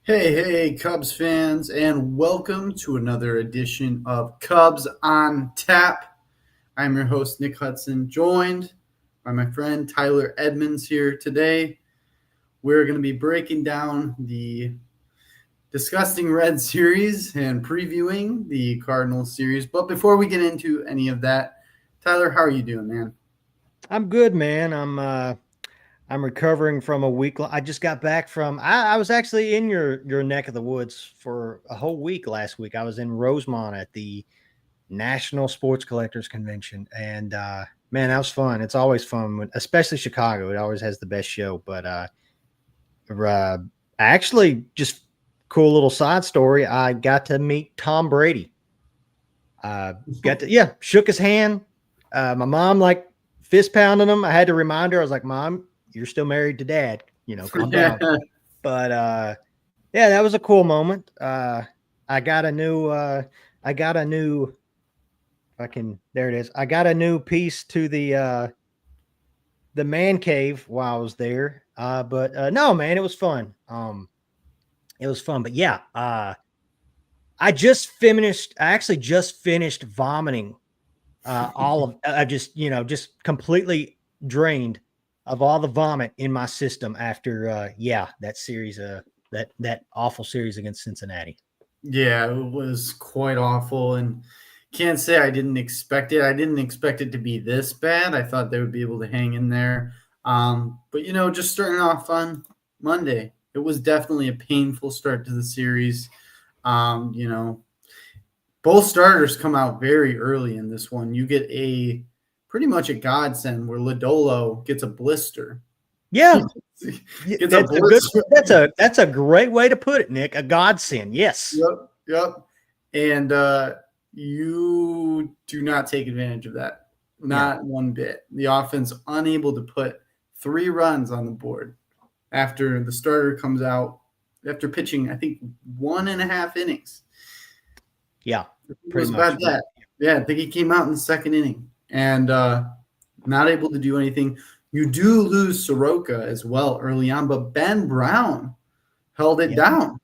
Hey, Cubs fans, and welcome to another edition of Cubs on Tap. I'm your host, Nick Hudson, joined by my friend Tyler Edmonds here today. We're going to be breaking down the disgusting Red series and previewing the Cardinals series. But before we get into any of that, Tyler, how are you doing, man? I'm good, man. I'm recovering from a week. I just got back from. I was actually in your neck of the woods for a whole week last week. I was in Rosemont at the National Sports Collectors Convention, and man, that was fun. It's always fun, especially Chicago. It always has the best show. But I actually just cool little side story. I got to meet Tom Brady. Shook his hand. My mom like fist pounding him. I had to remind her. I was like, "Mom, you're still married to Dad. Calm down." But yeah, that was a cool moment. I got a new. I got a new. If I can, there it is. I got a new piece to the man cave while I was there. But no, man, it was fun. It was fun. But yeah, I just finished. I actually just finished vomiting all of I just completely drained of all the vomit in my system after that series that awful series against Cincinnati. Yeah, it was quite awful, and can't say I didn't expect it. I didn't expect it to be this bad. I thought they would be able to hang in there. But just starting off on Monday, it was definitely a painful start to the series. Um, you know, both starters come out very early in this one. You get a pretty much a godsend where Lodolo gets a blister. Yeah, Gets a that's a good blister. that's a great way to put it, Nick. A godsend. Yes. Yep. And you do not take advantage of that. Yeah. Not one bit. The offense unable to put 3 runs on the board after the starter comes out after pitching, I think, 1.5 innings. Yeah. It was Pretty much. about that. Yeah, I think he came out in the second inning and not able to do anything. You do lose Soroka as well early on, but Ben Brown held it Yeah. down.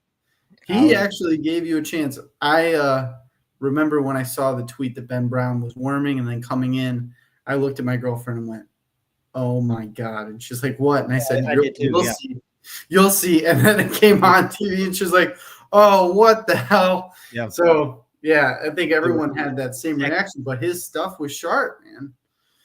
I He was. actually gave you a chance. I remember when I saw the tweet that Ben Brown was warming and then coming in, I looked at my girlfriend and went, "Oh my god!" And she's like, "What?" And I said, I did too. "You'll Yeah. see, you'll see." And then it came on TV, and she's like, "Oh, what the hell?" Yeah. So yeah, I think It was everyone had that same reaction, but his stuff was sharp, man.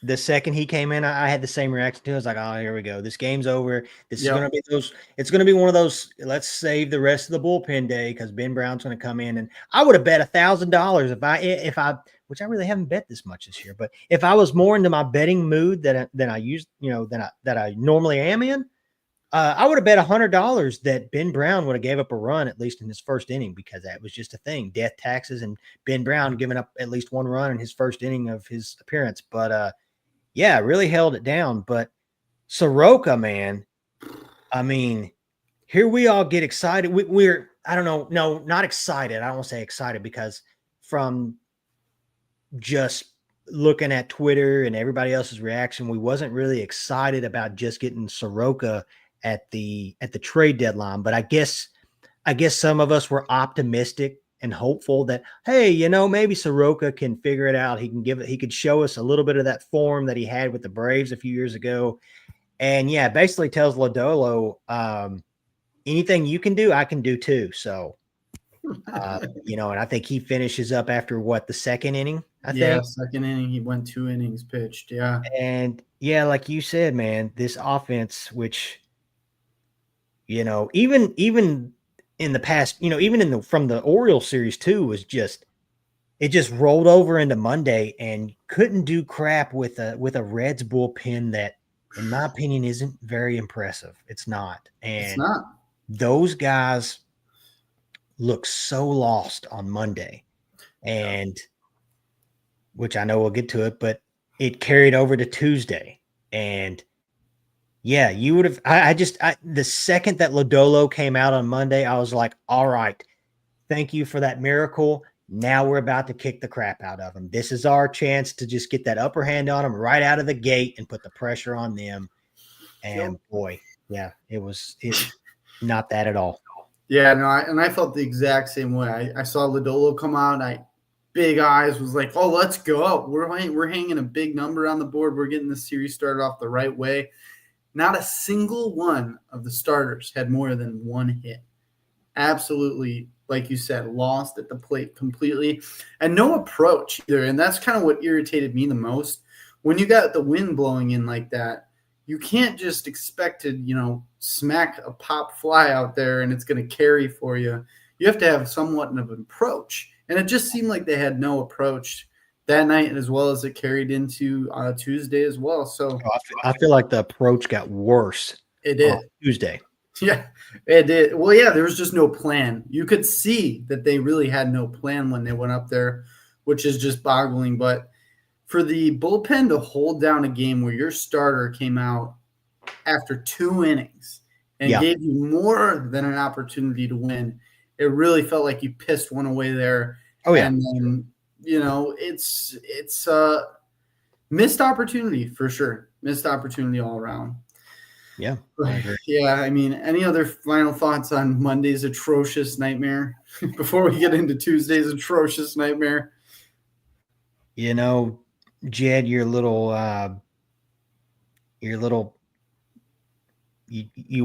the second he came in, I had the same reaction too. I was like, "Oh, here we go. This game's over. This is going to Yep. be those. It's going to be one of those. Let's save the rest of the bullpen day because Ben Brown's going to come in." And I would have bet $1,000 if I, which I really haven't bet this much this year, but if I was more into my betting mood than I used, than I normally am in, I would have bet $100 that Ben Brown would have gave up a run at least in his first inning because that was just a thing. Death taxes and Ben Brown giving up at least one run in his first inning of his appearance, but. Yeah, really held it down. But Soroka, man, I mean, here we all get excited. We're, I don't know, no, not excited. I don't want to say excited because from just looking at Twitter and everybody else's reaction, we wasn't really excited about just getting Soroka at the trade deadline. But I guess some of us were optimistic and hopeful that, hey, maybe Soroka can figure it out. He could show us a little bit of that form that he had with the Braves a few years ago. And yeah, basically tells Lodolo, anything you can do, I can do too. So, and I think he finishes up after the second inning, I Yeah, think. second inning, he went 2 innings pitched. Yeah. And yeah, like you said, man, this offense, which, even in the past, even from the Orioles series too, it just rolled over into Monday and couldn't do crap with a Reds bullpen that, in my opinion, isn't very impressive. It's not. It's And not. those guys look so lost on Monday. Yeah. And which I know we'll get to it, but it carried over to Tuesday. And yeah, you would have. The second that Lodolo came out on Monday, I was like, all right, thank you for that miracle. Now we're about to kick the crap out of them. This is our chance to just get that upper hand on them right out of the gate and put the pressure on them. Yep. And boy, yeah, it's not that at all. Yeah, no, I felt the exact same way. I saw Lodolo come out. Big eyes was like, oh, let's go. We're hanging a big number on the board. We're getting the series started off the right way. Not a single one of the starters had more than one hit. Absolutely, like you said, lost at the plate completely, and no approach either. And that's kind of what irritated me the most. When you got the wind blowing in like that, you can't just expect to, smack a pop fly out there and it's going to carry for you. You have to have somewhat of an approach. And it just seemed like they had no approach that night, as well as it carried into Tuesday as well. So I feel like the approach got worse. It did. Tuesday. Yeah, it did. Well, yeah, there was just no plan. You could see that they really had no plan when they went up there, which is just boggling. But for the bullpen to hold down a game where your starter came out after 2 innings and gave you more than an opportunity to win, it really felt like you pissed one away there. Oh, yeah. And then, it's a missed opportunity for sure. Missed opportunity all around. Yeah. Yeah. I mean, any other final thoughts on Monday's atrocious nightmare before we get into Tuesday's atrocious nightmare? Jed, you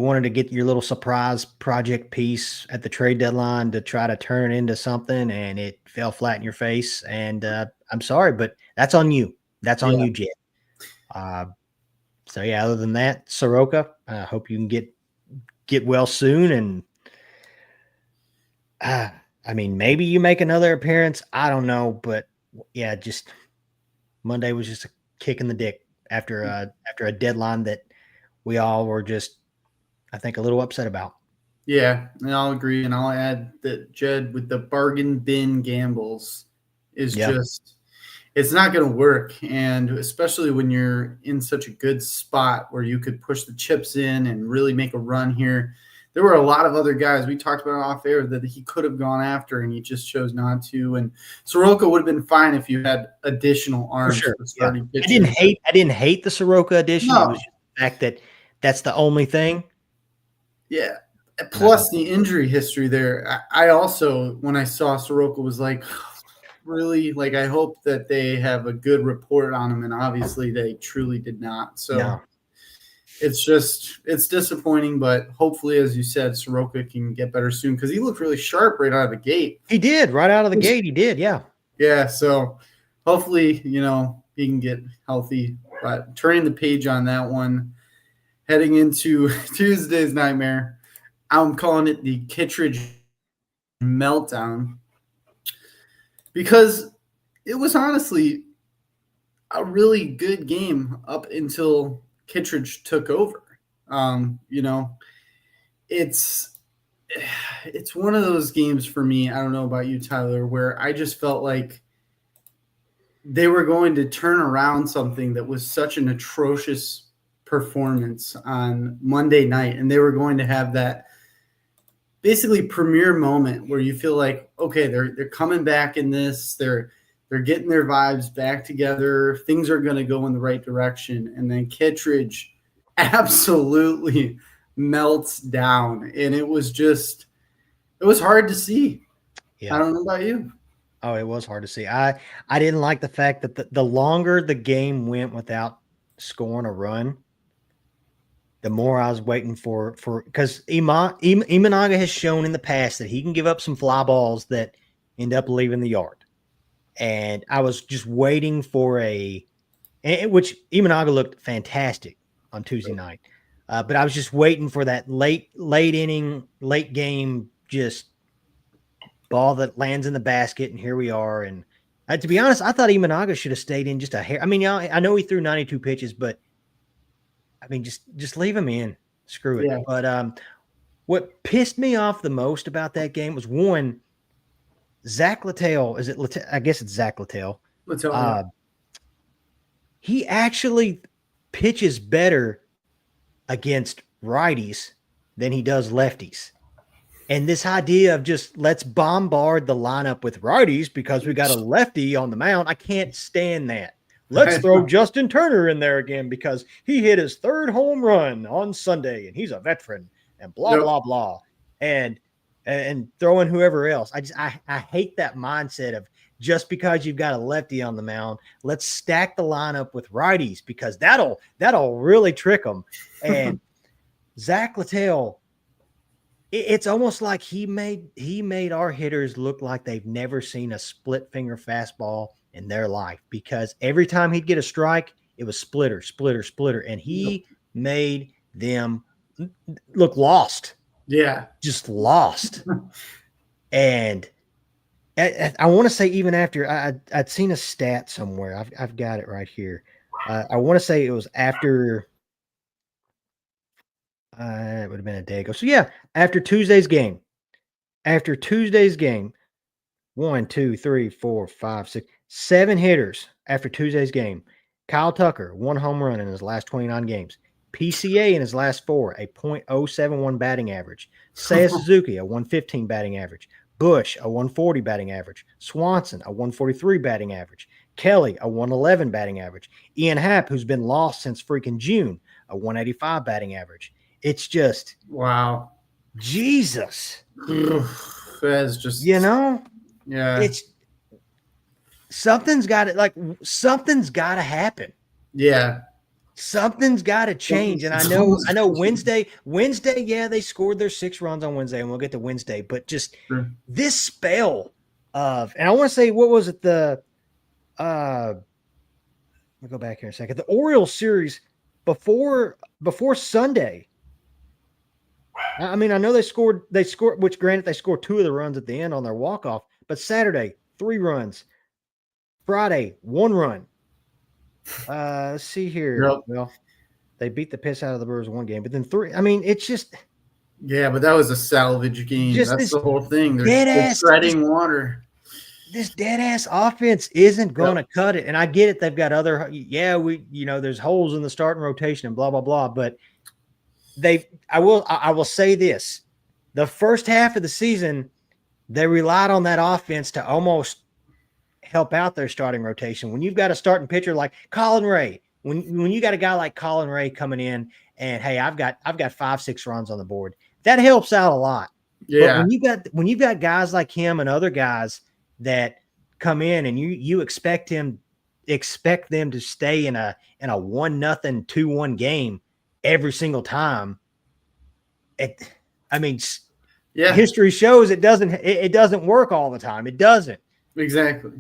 wanted to get your little surprise project piece at the trade deadline to try to turn it into something, and it fell flat in your face. And I'm sorry, but that's on you. That's on you, Jed. So yeah, other than that, Soroka, I hope you can get well soon. And maybe you make another appearance. I don't know, but yeah, just Monday was just a kick in the dick after a deadline that we all were just, I think, a little upset about. Yeah, and I'll agree. And I'll add that Jed with the bargain bin gambles is just, it's not going to work. And especially when you're in such a good spot where you could push the chips in and really make a run here. There were a lot of other guys we talked about off air that he could have gone after, and he just chose not to. And Soroka would have been fine if you had additional arms for starting pitching. I didn't hate the Soroka addition. No. It was just the fact that that's the only thing. Yeah. Plus the injury history there. I also, when I saw Soroka, was like, really? Like, I hope that they have a good report on him, and obviously they truly did not. So it's disappointing, but hopefully, as you said, Soroka can get better soon, because he looked really sharp right out of the gate. He did. Right out of the gate, he did, yeah. Yeah, so hopefully, he can get healthy. But turning the page on that one, heading into Tuesday's nightmare, I'm calling it the Kittredge meltdown, because it was honestly a really good game up until Kittredge took over. It's one of those games for me, I don't know about you, Tyler, where I just felt like they were going to turn around something that was such an atrocious performance on Monday night, and they were going to have that basically premiere moment where you feel like, okay, they're coming back in this, they're getting their vibes back together, things are going to go in the right direction, and then Kittredge absolutely melts down, and it was hard to see. I don't know about you. Oh, it was hard to see. I didn't like the fact that the longer the game went without scoring a run, the more I was waiting for because Imanaga has shown in the past that he can give up some fly balls that end up leaving the yard. And I was just waiting for which Imanaga looked fantastic on Tuesday night. But I was just waiting for that late inning, late game, just ball that lands in the basket. And here we are. And to be honest, I thought Imanaga should have stayed in just a hair. I mean, I know he threw 92 pitches, but I mean, just leave him in. Screw it. Yeah. But what pissed me off the most about that game was, one, Zach Littell. Is it Littell? I guess it's Zach Littell. He actually pitches better against righties than he does lefties. And this idea of just let's bombard the lineup with righties because we got a lefty on the mound, I can't stand that. Let's throw Justin Turner in there again because he hit his third home run on Sunday and he's a veteran and blah, blah, blah. And and throw in whoever else. I hate that mindset of just because you've got a lefty on the mound, let's stack the lineup with righties because that'll really trick them. And Zach Littell, it's almost like he made our hitters look like they've never seen a split finger fastball in their life because every time he'd get a strike, it was splitter, splitter, splitter, and he made them look lost. Yeah. Just lost. And I want to say even after I'd seen a stat somewhere. I've got it right here. I want to say it was after it would have been a day ago. So yeah, after Tuesday's game, 1, 2, 3, 4, 5, 6, 7 hitters after Tuesday's game. Kyle Tucker, 1 home run in his last 29 games. PCA in his last 4, a .071 batting average. Seiya Suzuki, a 115 batting average. Bush, a 140 batting average. Swanson, a 143 batting average. Kelly, a 111 batting average. Ian Happ, who's been lost since freaking June, a 185 batting average. It's just wow. Jesus. That's just yeah. It's something's got to happen. Yeah. Something's got to change. And I know Wednesday, yeah, they scored their 6 runs on Wednesday, and we'll get to Wednesday, but just this spell of, and I want to say, what was it? I'll go back here in a second. The Orioles series before Sunday. I mean, I know they scored, which granted they scored 2 of the runs at the end on their walk-off, but Saturday, 3 runs. Friday, 1 run. Let's see here. Yep. Well, they beat the piss out of the Brewers 1 game, but then 3. I mean, it's just. Yeah, but that was a salvage game. That's the whole thing. They're treading water. This dead-ass offense isn't going to cut it. And I get it. They've got other. Yeah, there's holes in the starting rotation and blah, blah, blah. But I will say this. The first half of the season, they relied on that offense to almost help out their starting rotation. When you've got a starting pitcher like Colin Ray, when you got a guy like Colin Ray coming in and, hey, I've got 5, 6 runs on the board, that helps out a lot. Yeah. But when you've got guys like him and other guys that come in and you expect them to stay in a 1-0, 2-1 game every single time. History shows it doesn't work all the time. It doesn't. Exactly.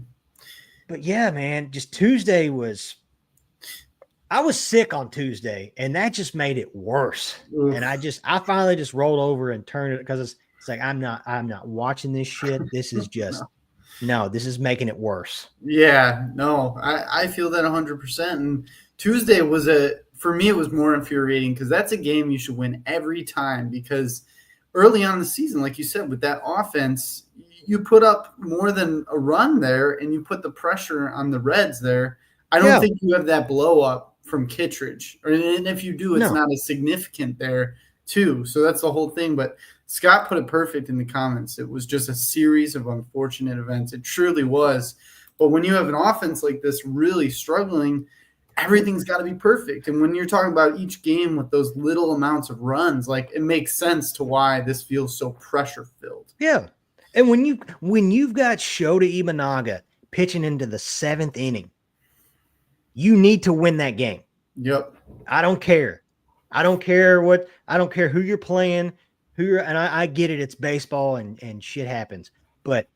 But yeah, man, just Tuesday I was sick on Tuesday, and that just made it worse. Oof. And I finally just rolled over and turned it because it's like, I'm not watching this shit. This is just this is making it worse. Yeah, no, I feel that 100%. And Tuesday for me, it was more infuriating because that's a game you should win every time because early on in the season, like you said, with that offense, you put up more than a run there and you put the pressure on the Reds there. I don't think you have that blow up from Kittredge. And if you do, it's not as significant there too. So that's the whole thing. But Scott put it perfect in the comments. It was just a series of unfortunate events. It truly was. But when you have an offense like this really struggling, everything's got to be perfect. And when you're talking about each game with those little amounts of runs, like it makes sense to why this feels so pressure filled. Yeah. And when you've got Shota Imanaga pitching into the 7th inning, you need to win that game. Yep. I don't care. I don't care who you're playing, and I get it. It's baseball and shit happens. But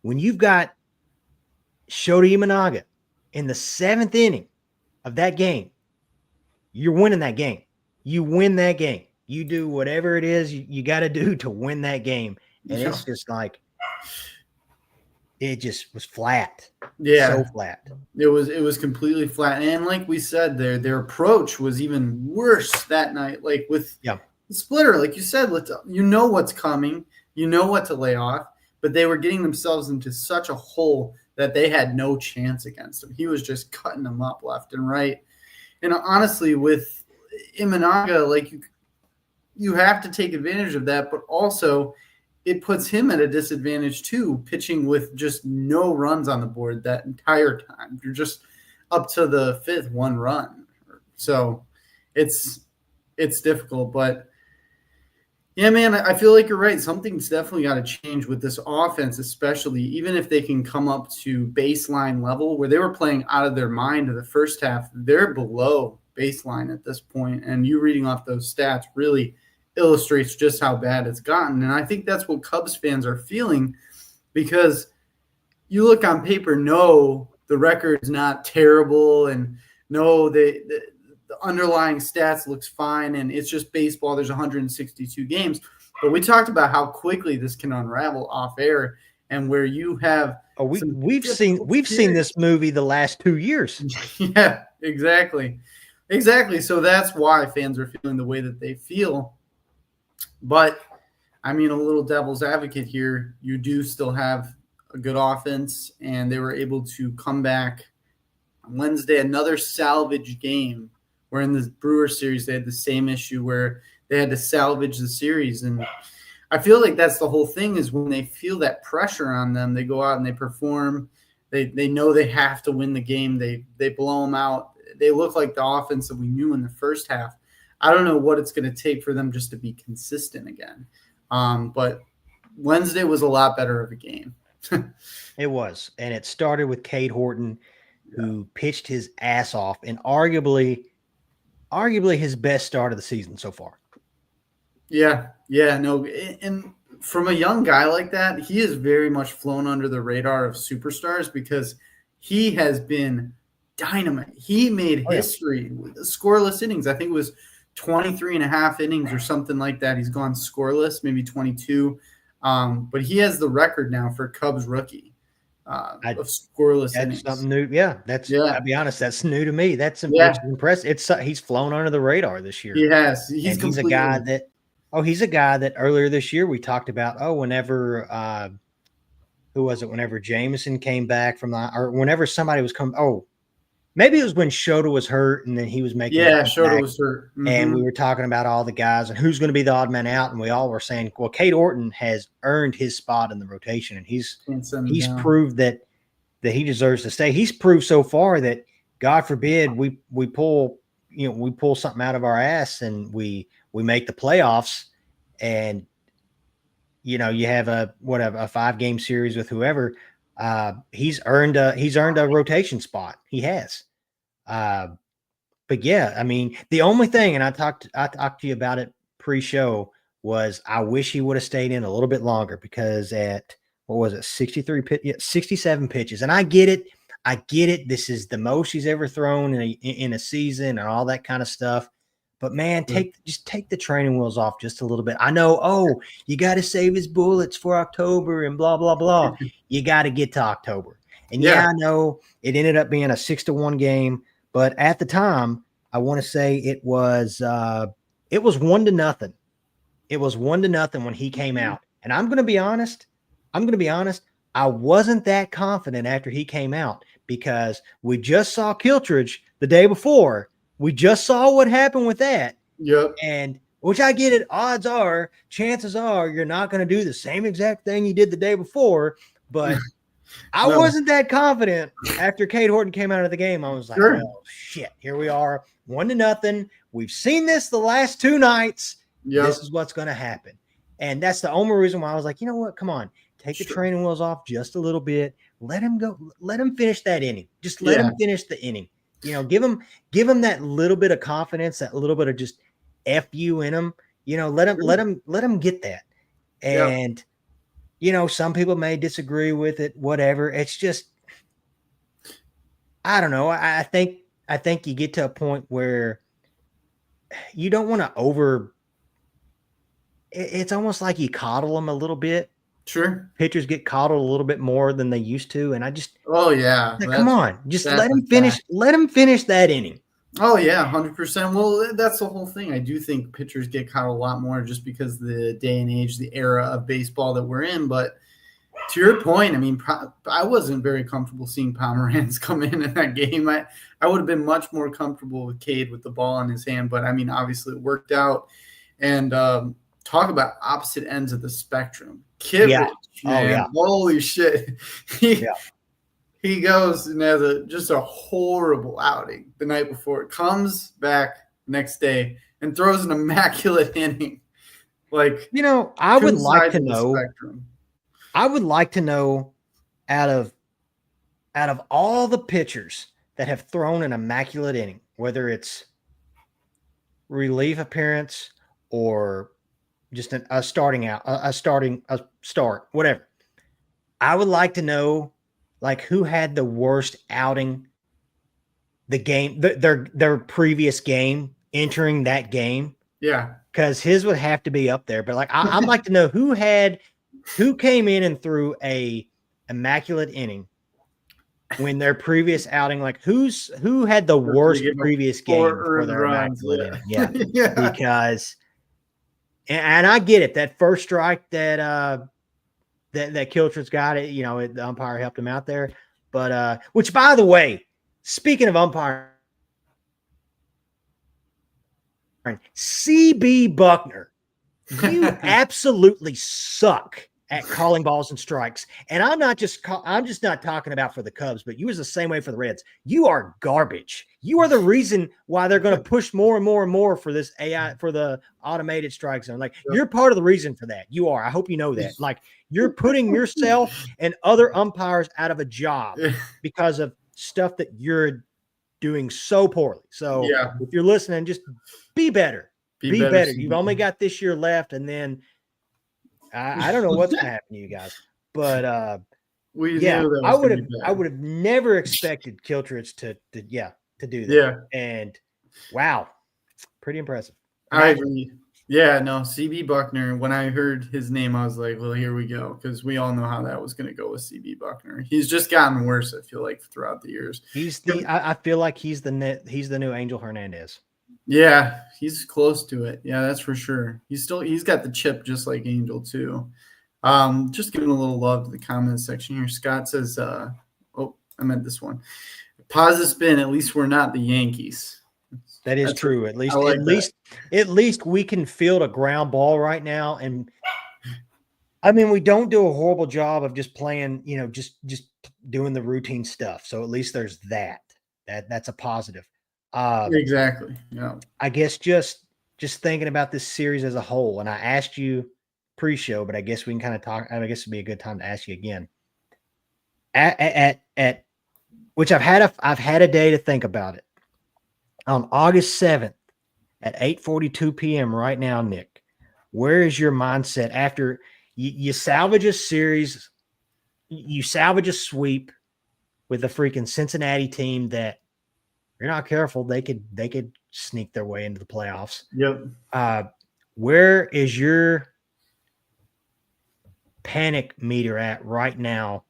when you've got Shota Imanaga in the 7th inning of that game, you're winning that game. You win that game. You do whatever it is you got to do to win that game. And it's just like, it just was flat. Yeah. So flat. It was completely flat. And like we said, their approach was even worse that night. Like with the splitter, like you said, you know what's coming. You know what to lay off. But they were getting themselves into such a hole that they had no chance against him. He was just cutting them up left and right. And honestly, with Imanaga, like you have to take advantage of that, but also it puts him at a disadvantage too, pitching with just no runs on the board that entire time. You're just up to the 5th 1 run. So it's difficult, but Yeah, man, I feel like you're right. Something's definitely got to change with this offense, especially even if they can come up to baseline level where they were playing out of their mind in the first half. They're below baseline at this point, and you reading off those stats really illustrates just how bad it's gotten. And I think that's what Cubs fans are feeling because you look on paper, no, the record's not terrible, and no, the underlying stats looks fine, and it's just baseball. There's 162 games, but we talked about how quickly this can unravel off air, and where you have we've seen this movie the last 2 years. Yeah, exactly. So that's why fans are feeling the way that they feel. But I mean, a little devil's advocate here, you do still have a good offense, and they were able to come back on Wednesday, another salvage game. Where in the Brewers series, they had the same issue where they had to salvage the series. And I feel like that's the whole thing is when they feel that pressure on them, they go out and they perform. They know they have to win the game. They blow them out. They look like the offense that we knew in the first half. I don't know what it's going to take for them just to be consistent again. But Wednesday was a lot better of a game. It was. And it started with Cade Horton, who pitched his ass off and arguably his best start of the season so far. Yeah, no. And from a young guy like that, he is very much flown under the radar of superstars because he has been dynamite. He made history with scoreless innings. I think it was 23 and a half innings or something like that. He's gone scoreless, maybe 22. But he has the record now for Cubs rookie of scoreless innings. That's something new. Yeah, I'll be honest, that's new to me. That's impressive. He's flown under the radar this year. He has. He's a guy that earlier this year we talked about. Whenever who was it? Whenever Jameson came back or whenever somebody was coming. Maybe it was when Shota was hurt and then he was making. Yeah, Shota was hurt. Mm-hmm. And we were talking about all the guys and who's going to be the odd man out. And we all were saying, well, Cade Horton has earned his spot in the rotation. And he's proved that he deserves to stay. He's proved so far that, God forbid, we pull something out of our ass and we make the playoffs and, you have a 5-game series with whoever. He's earned a rotation spot. He has. But yeah, I mean, the only thing, and I talked to you about it pre-show, was I wish he would have stayed in a little bit longer because at 67 pitches, and I get it. This is the most he's ever thrown in a season and all that kind of stuff. But man, just take the training wheels off just a little bit. I know, you got to save his bullets for October and blah, blah, blah. You got to get to October. And I know it ended up being a 6-1 game, but at the time, I want to say it was 1-0. It was 1-0 when he came out. And I'm going to be honest. I wasn't that confident after he came out because we just saw Kiltridge the day before. We just saw what happened with that. Yep. And which I get it. Chances are you're not going to do the same exact thing you did the day before. But I wasn't that confident after Cade Horton came out of the game. I was like, oh, shit, here we are, 1-0. We've seen this the last 2 nights. Yep. This is what's going to happen. And that's the only reason why I was like, you know what? Come on. Take the training wheels off just a little bit. Let him go. Let him finish that inning. Just let him finish the inning. Give him that little bit of confidence, that little bit of just FU in him. Let him get that. And some people may disagree with it. Whatever. It's just, I don't know. I think you get to a point where you don't want to it's almost like you coddle them a little bit. Sure. Pitchers get coddled a little bit more than they used to. And I just, come on, just let him finish. Let him finish that inning. Oh yeah. 100%. Well, that's the whole thing. I do think pitchers get coddled a lot more just because the day and age, the era of baseball that we're in. But to your point, I mean, I wasn't very comfortable seeing Pomeranz come in that game. I would have been much more comfortable with Cade with the ball in his hand. But I mean, obviously it worked out. And talk about opposite ends of the spectrum. Kittredge, man, holy shit. He goes and has just a horrible outing the night before. Comes back next day and throws an immaculate inning. Like I would two like sides to of the know. spectrum. I would like to know out of all the pitchers that have thrown an immaculate inning, whether it's relief appearance or just a starting out, a start, whatever. I would like to know, like, who had the worst outing, the game, their previous game, entering that game, Yeah. because his would have to be up there. But like, I'd like to know who came in and threw a immaculate inning when their previous outing, like who had the They worst gave up previous game 4 before earned their runs. immaculate inning. Yeah, Yeah. Yeah. because and I get it. That first strike that that Kiltridge got it, the umpire helped him out there. But which, by the way, speaking of umpire, CB Buckner, you absolutely suck at calling balls and strikes. And I'm just not talking about for the Cubs, but you was the same way for the Reds. You are garbage. You are the reason why they're going to push more and more and more for this AI, for the automated strike zone. Like, you're part of the reason for that. You are. I hope you know that. Like, you're putting yourself and other umpires out of a job because of stuff that you're doing so poorly. So Yeah. if you're listening, just be better. Be better. CB. You've only got this year left, and then I don't know what's going to happen to you guys. But We yeah, knew that I was would gonna have be I bad. would have never expected Kiltridge to do that. Yeah. And wow, pretty impressive. I agree. Yeah, no, CB Buckner, when I heard his name, I was like, well, here we go. Because we all know how that was going to go with CB Buckner. He's just gotten worse, I feel like, throughout the years. I feel like he's the new Angel Hernandez. Yeah, he's close to it. Yeah, that's for sure. He's got the chip just like Angel, too. Just giving a little love to the comment section here. Scott says, oh, I meant this one. Pause the spin. At least we're not the Yankees. That is true. At least, like at least we can field a ground ball right now. And I mean, we don't do a horrible job of just playing, just doing the routine stuff. So at least there's that. That's a positive. Exactly. Yeah. I guess just thinking about this series as a whole, and I asked you pre-show, but I guess we can kind of talk. I guess it'd be a good time to ask you again. At which I've had a day to think about it. On August 7th at 8:42 p.m. right now, Nick, where is your mindset after you salvage a series, you salvage a sweep with the freaking Cincinnati team that, if you're not careful, they could sneak their way into the playoffs. Yep. Where is your panic meter at right now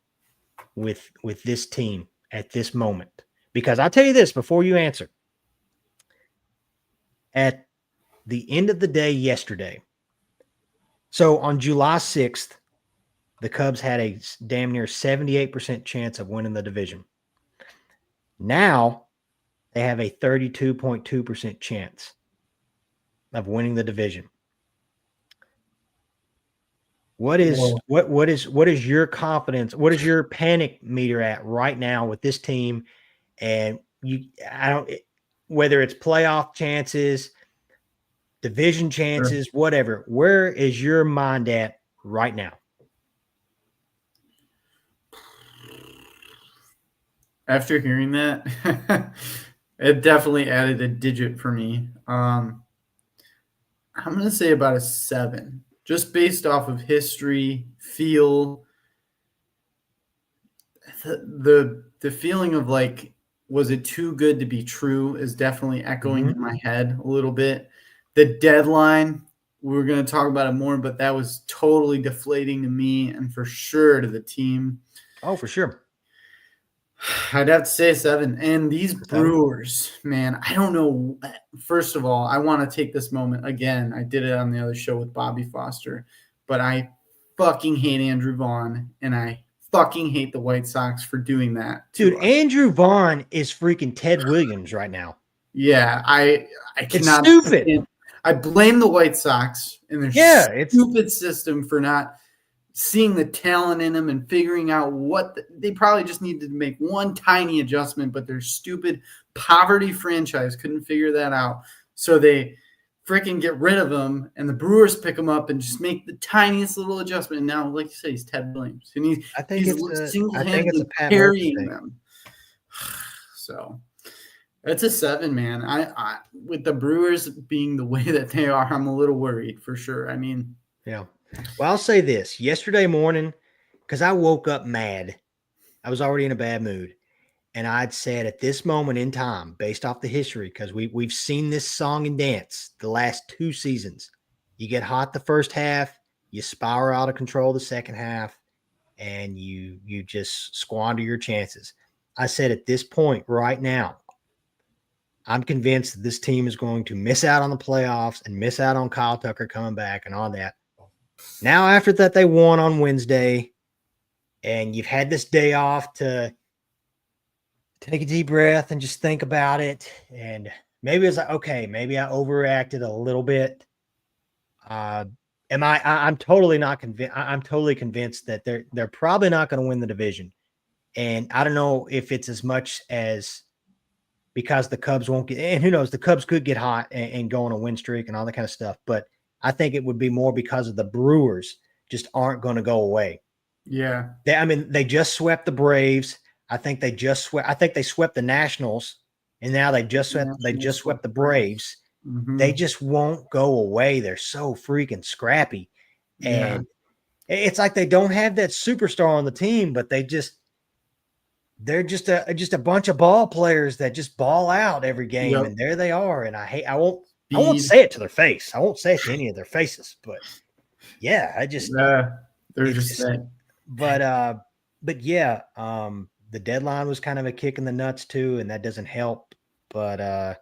with this team at this moment? Because I'll tell you this before you answer. At the end of the day yesterday, so on July 6th, the Cubs had a damn near 78% chance of winning the division. Now they have a 32.2% chance of winning the division. What is your confidence? What is your panic meter at right now with this team? And whether it's playoff chances, division chances, whatever, where is your mind at right now? After hearing that, it definitely added a digit for me. I'm going to say about a 7, just based off of history, feel, the feeling of like, was it too good to be true is definitely echoing in my head a little bit. The deadline, we were going to talk about it more, but that was totally deflating to me and for sure to the team. Oh, for sure. I'd have to say 7. And these Brewers, man, I don't know. First of all, I want to take this moment again. I did it on the other show with Bobby Foster, but I fucking hate Andrew Vaughn, and I fucking hate the White Sox for doing that. Dude, Andrew Vaughn is freaking Ted Williams right now. Yeah, I cannot. It's stupid. I blame the White Sox and their stupid system for not seeing the talent in them and figuring out what they probably just needed to make one tiny adjustment, but their stupid poverty franchise couldn't figure that out. So they freaking get rid of him, and the Brewers pick him up and just make the tiniest little adjustment. And now, like you said, he's Ted Williams, and I think he's I think it's a single-handedly Pat Murphy carrying thing. them. So it's a 7, man. I with the Brewers being the way that they are, I'm a little worried for sure. I mean, Yeah. Well, I'll say this. Yesterday morning, because I woke up mad, I was already in a bad mood. And I'd said at this moment in time, based off the history, because we've seen this song and dance the last 2 seasons. You get hot the first half, you spiral out of control the second half, and you just squander your chances. I said at this point right now, I'm convinced that this team is going to miss out on the playoffs and miss out on Kyle Tucker coming back and all that. Now, after that, they won on Wednesday, and you've had this day off to take a deep breath and just think about it. And maybe it's like, okay, maybe I overreacted a little bit. I'm totally not convinced. I'm totally convinced that they're probably not going to win the division. And I don't know if it's as much as because the Cubs won't get, and who knows, the Cubs could get hot and go on a win streak and all that kind of stuff. But I think it would be more because of the Brewers just aren't going to go away. yeah. They just swept the Braves. I think they swept the Nationals, and now they just swept the Braves. Mm-hmm. They just won't go away. They're so freaking scrappy. And it's like they don't have that superstar on the team, but they're just a bunch of ball players that just ball out every game. Yep. And there they are. And I won't say it to their face. I won't say it to any of their faces, but yeah, they're just saying. But yeah, the deadline was kind of a kick in the nuts too, and that doesn't help. But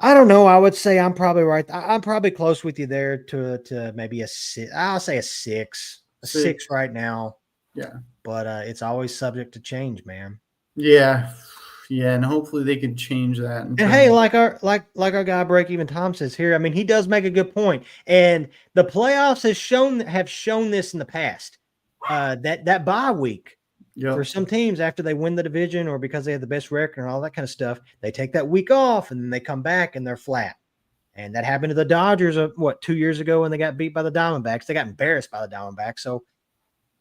I don't know. I would say I'm probably right. I'm probably close with you there to maybe a 6. I'll say a 6. A 6 right now. Yeah. But it's always subject to change, man. Yeah. Yeah, and hopefully they could change that. And hey, like our guy Break Even Tom says here, I mean, he does make a good point. And the playoffs have shown this in the past. That bye week. Yep. For some teams, after they win the division or because they have the best record and all that kind of stuff, they take that week off and then they come back and they're flat. And that happened to the Dodgers 2 years ago when they got beat by the Diamondbacks. They got embarrassed by the Diamondbacks. So,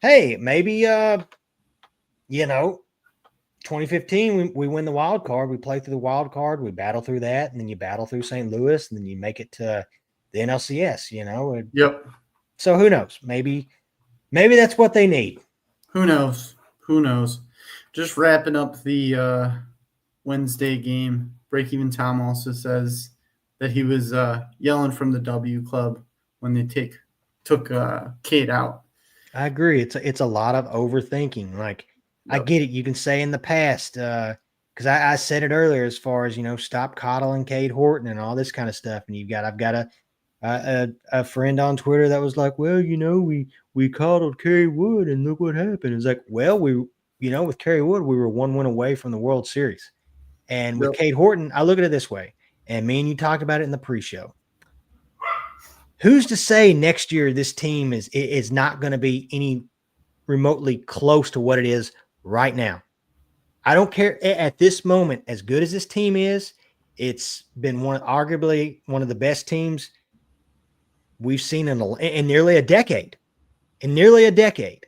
hey, maybe 2015 we win the wild card. We play through the wild card. We battle through that, and then you battle through St. Louis, and then you make it to the NLCS. Yep. So who knows? Maybe that's what they need. Who knows? Who knows? Just wrapping up the Wednesday game. Break Even Tom also says that he was yelling from the W Club when they took Kate out. I agree. It's a lot of overthinking. Like, yep. I get it. You can say in the past, because I said it earlier, as far as stop coddling Cade Horton and all this kind of stuff. And I've got a friend on Twitter that was like, well, we coddled Kerry Wood and look what happened. It's like, well, with Kerry Wood, we were 1 win away from the World Series. And with Cade Horton, I look at it this way, and me and you talked about it in the pre-show. Who's to say next year this team is not going to be any remotely close to what it is right now? I don't care at this moment, as good as this team is, it's been arguably one of the best teams we've seen in nearly a decade. In nearly a decade,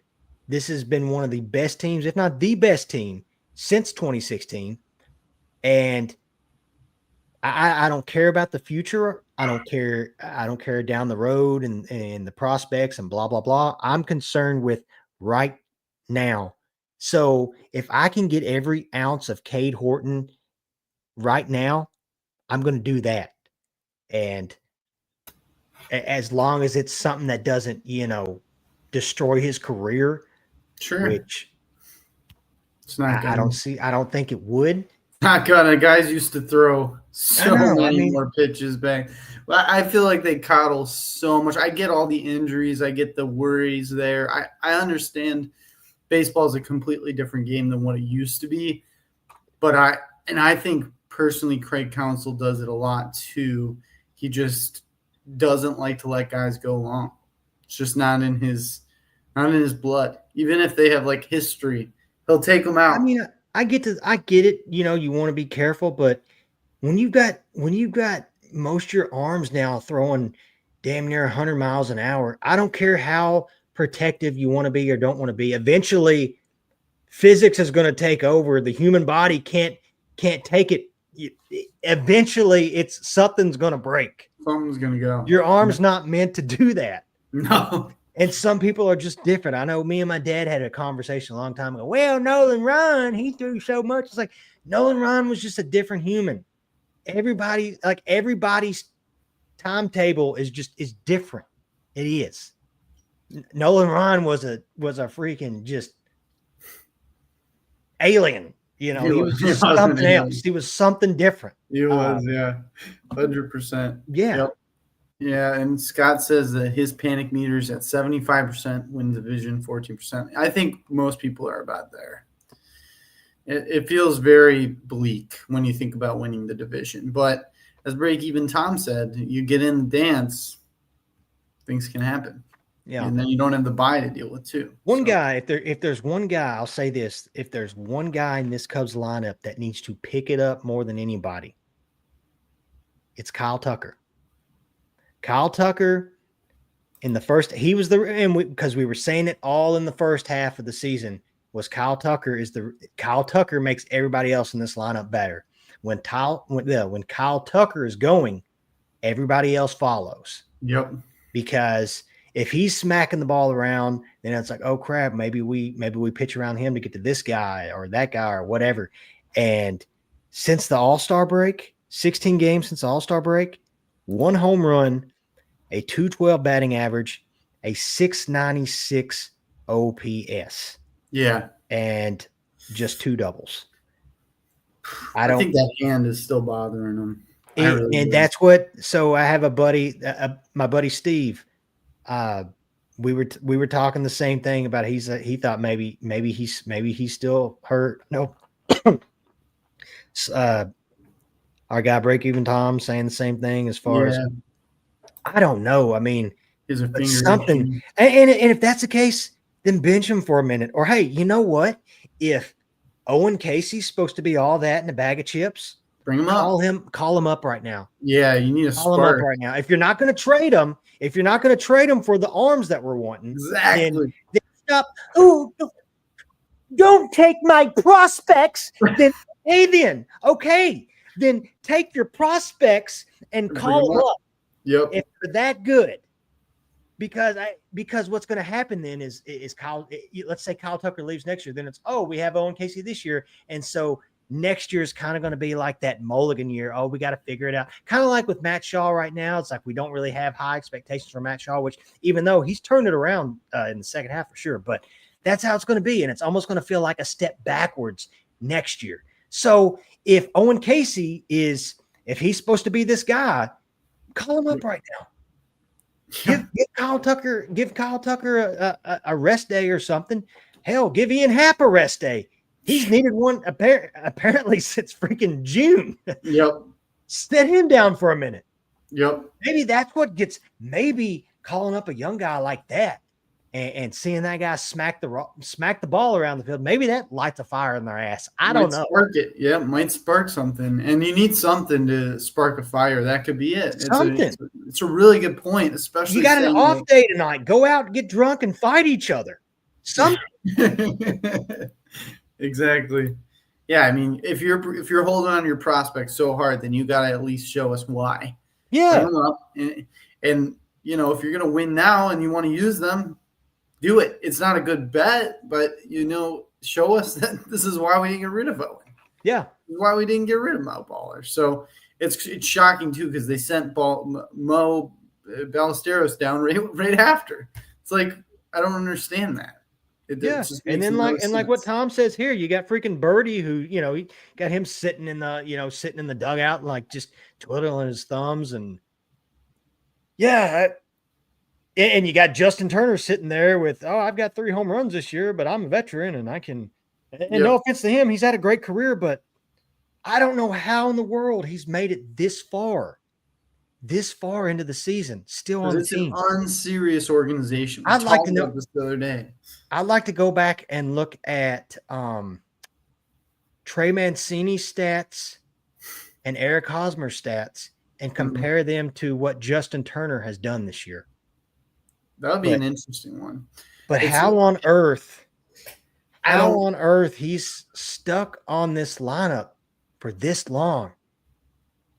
this has been one of the best teams, if not the best team, since 2016. And I don't care about the future. I don't care down the road and the prospects and blah, blah, blah. I'm concerned with right now. So if I can get every ounce of Cade Horton right now, I'm going to do that. And as long as it's something that doesn't, destroy his career, sure. Which it's not. I don't think it would. Not gonna. Guys used to throw so many more pitches back. I feel like they coddle so much. I get all the injuries. I get the worries there. I understand baseball is a completely different game than what it used to be. But I think personally Craig Counsell does it a lot too. He just doesn't like to let guys go long. It's just not in his blood. Even if they have like history, he'll take them out. I mean, I get it. You want to be careful, but when you've got most of your arms now throwing damn near 100 miles an hour. I don't care how protective you want to be or don't want to be. Eventually, physics is going to take over. The human body can't take it. Eventually, it's something's going to break. Something's gonna go. Your arm's not meant to do that. No. And some people are just different. I know me and my dad had a conversation a long time ago. Well, Nolan Ryan, he threw so much. It's like Nolan Ryan was just a different human. Everybody's timetable is different. It is. Nolan Ryan was a freaking just alien. You know, he was just something else. He was something different. He was, 100%. Yeah. Yep. Yeah, and Scott says that his panic meter is at 75%, win division 14%. I think most people are about there. It feels very bleak when you think about winning the division. But as Break Even Tom said, you get in the dance, things can happen. Yeah. And then you don't have the bye to deal with too. One guy, if there's one guy, I'll say this, if there's one guy in this Cubs lineup that needs to pick it up more than anybody, it's Kyle Tucker. Kyle Tucker in the first, he was because we were saying it all in the first half of the season, was Kyle Tucker makes everybody else in this lineup better. When Kyle Tucker is going, everybody else follows. Yep. Because if he's smacking the ball around, then it's like, oh crap, maybe we pitch around him to get to this guy or that guy or whatever. And since the All-Star break, 16 games since the All-Star break, 1 home run, a 212 batting average, a 696 OPS. Yeah. And just 2 doubles. I think that hand is still bothering him. That's what. So I have a buddy, my buddy Steve. We were talking the same thing about he thought maybe he's still hurt. No. Our guy Break Even Tom saying the same thing as far as I don't know. I mean, something. And if that's the case, then bench him for a minute. Or hey, you know what? If Owen Casey's supposed to be all that in a bag of chips, bring him up. Call him up right now. Yeah, you need to call him up right now. If you're not going to trade him, for the arms that we're wanting, exactly. Then stop. Oh, don't take my prospects. Then okay, then take your prospects and call them up. Yep. If they're that good. Because what's going to happen then is Kyle. Let's say Kyle Tucker leaves next year, then it's we have Owen Casey this year, and so next year is kind of going to be like that mulligan year. Oh, we got to figure it out. Kind of like with Matt Shaw right now. It's like we don't really have high expectations for Matt Shaw, which even though he's turned it around in the second half for sure, but that's how it's going to be, and it's almost going to feel like a step backwards next year. So if Owen Casey if he's supposed to be this guy, call him up right now. Give Kyle Tucker a rest day or something. Hell, give Ian Happ a rest day. He's needed one apparently since freaking June. Yep. Set him down for a minute. Yep. Maybe that's what gets calling up a young guy like that and seeing that guy smack the ball around the field. Maybe that lights a fire in their ass. I don't know. Spark it. Yeah, it might spark something. And you need something to spark a fire. That could be it. It's a really good point, especially you got an off day tonight. Go out, get drunk, and fight each other. Something. Exactly. Yeah, I mean, if you're holding on to your prospects so hard, then you got to at least show us why. Yeah. And you know, if you're going to win now and you want to use them, do it. It's not a good bet, but show us that this is why we didn't get rid of Owen. Yeah. This is why we didn't get rid of Mo Baller. So it's shocking too because they sent Mo Ballesteros down right after. It's like I don't understand that. And then like what Tom says here, you got freaking Birdie who he got him sitting in the dugout and like just twiddling his thumbs and and you got Justin Turner sitting there with I've got 3 home runs this year, but I'm a veteran and I can. And no offense to him, he's had a great career, but I don't know how in the world he's made it this far into the season, still on the team. It's an unserious organization. I'd like to know this the other day. I'd like to go back and look at Trey Mancini's stats and Eric Hosmer's stats and compare them to what Justin Turner has done this year. That would be But an interesting one. but It's how on earth I he's stuck on this lineup for this long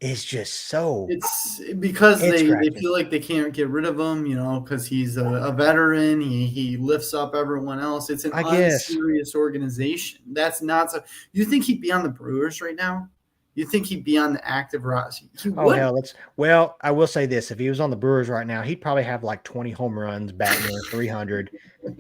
is just so It's because head they scratching. feel like they can't get rid of him, because he's a veteran. He lifts up everyone else. It's an I guess. unserious organization. That's not so. You think he'd be on the Brewers right now? You think he'd be on the active roster? He Oh would. hell, well, I will say this: if he was on the Brewers right now, he'd probably have like 20 home runs, batting near 300,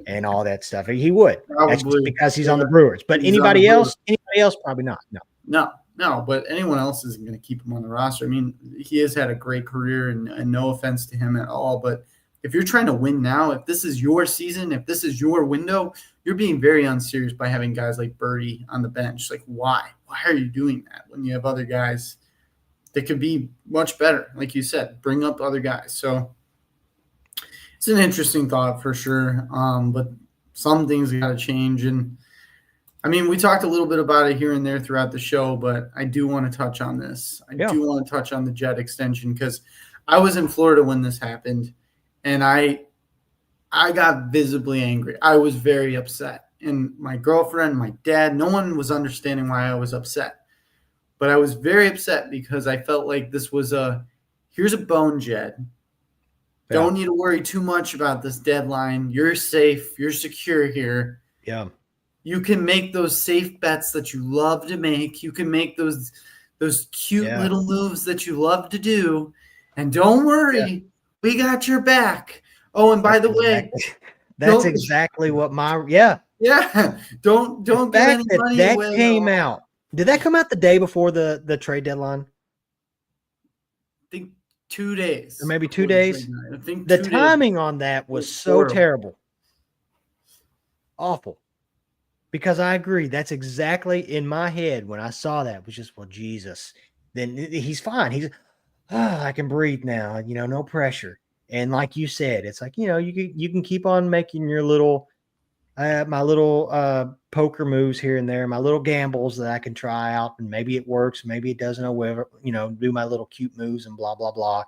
and all that stuff. He would. That's just Probably. because he's on Yeah, the Brewers. But he's on the Brewers. anybody else, probably not. No. No, but anyone else isn't going to keep him on the roster. I mean, he has had a great career, and no offense to him at all. But if you're trying to win now, if this is your season, if this is your window, you're being very unserious by having guys like Birdie on the bench. Like, why? Why are you doing that when you have other guys that could be much better? Like you said, bring up other guys. So it's an interesting thought for sure. But some things got to change. And I mean, we talked a little bit about it here and there throughout the show, but I do want to touch on this. I Yeah. do want to touch on the jet extension because I was in Florida when this happened, and I got visibly angry. I was very upset. And my girlfriend, my dad, no one was understanding why I was upset. But I was very upset because I felt like this was here's a bone, Jed. Yeah. Don't need to worry too much about this deadline. You're safe. You're secure here. Yeah. You can make those safe bets that you love to make. You can make those cute little moves that you love to do. And don't worry, we got your back. Oh, and by the way, that's exactly what yeah, don't give any money that away. came out. Did that come out the day before the trade deadline? I think 2 days. Or maybe 2 days. I think the timing on that was so terrible. Awful. Because I agree. That's exactly in my head when I saw that. It was just, well, Jesus. Then he's fine. He's I can breathe now, no pressure. And like you said, it's like, you can keep on making your little my little poker moves here and there, my little gambles that I can try out, and maybe it works, maybe it doesn't, or whatever, do my little cute moves and blah, blah, blah.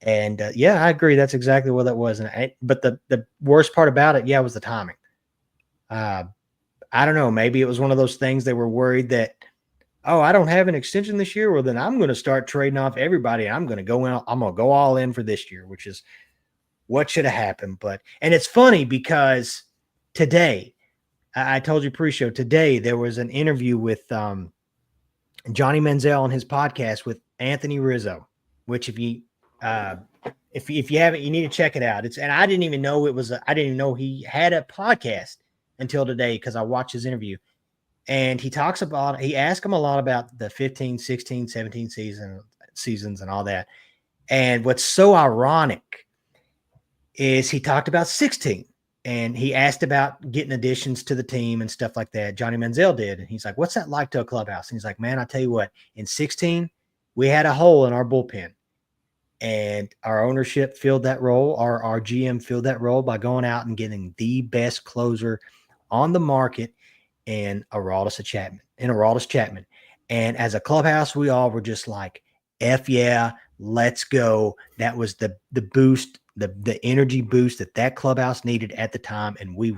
And yeah, I agree. That's exactly what that was. But the worst part about it, was the timing. I don't know. Maybe it was one of those things they were worried that, oh, I don't have an extension this year. Well, then I'm going to start trading off everybody. I'm going to go in. I'm going to go all in for this year, which is what should have happened. And it's funny because today, I told you pre-show, today there was an interview with Johnny Manziel on his podcast with Anthony Rizzo, which if you haven't, you need to check it out. And I didn't even know I didn't even know he had a podcast until today because I watched his interview. And he asked him a lot about the 15, 16, 17 seasons and all that. And what's so ironic is he talked about 16 and he asked about getting additions to the team and stuff like that. Johnny Manziel did. And he's like, what's that like to a clubhouse? And he's like, man, I tell you what, in 16, we had a hole in our bullpen. And our ownership filled that role. Our GM filled that role by going out and getting the best closer on the market in Aroldis Chapman. And as a clubhouse, we all were just like, F yeah, let's go. That was the boost, the energy boost that clubhouse needed at the time. And we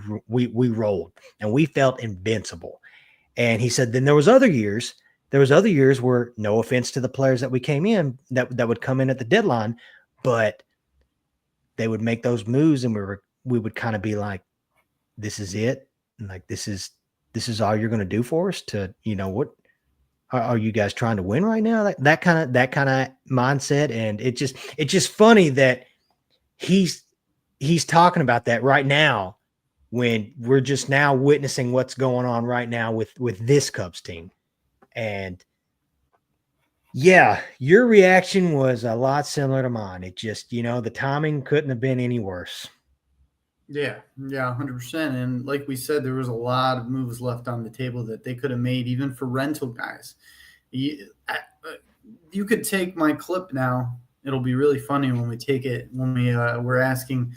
rolled and we felt invincible. And he said, then there was other years where, no offense to the players that we came in that would come in at the deadline, but they would make those moves and we would kind of be like, this is it. And like, this is all you're going to do for us to, what are you guys trying to win right now? That kind of mindset. And it's just funny that he's talking about that right now when we're just now witnessing what's going on right now with this Cubs team. And yeah, your reaction was a lot similar to mine. It just, the timing couldn't have been any worse. Yeah, 100%. And like we said, there was a lot of moves left on the table that they could have made, even for rental guys. You could take my clip now. It'll be really funny when we take it, when we're asking,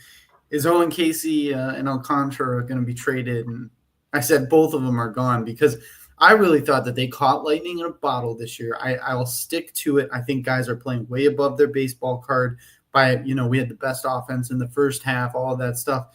is Owen Casey and Alcantara going to be traded? And I said both of them are gone because I really thought that they caught lightning in a bottle this year. I'll stick to it. I think guys are playing way above their baseball card by, we had the best offense in the first half, all of that stuff.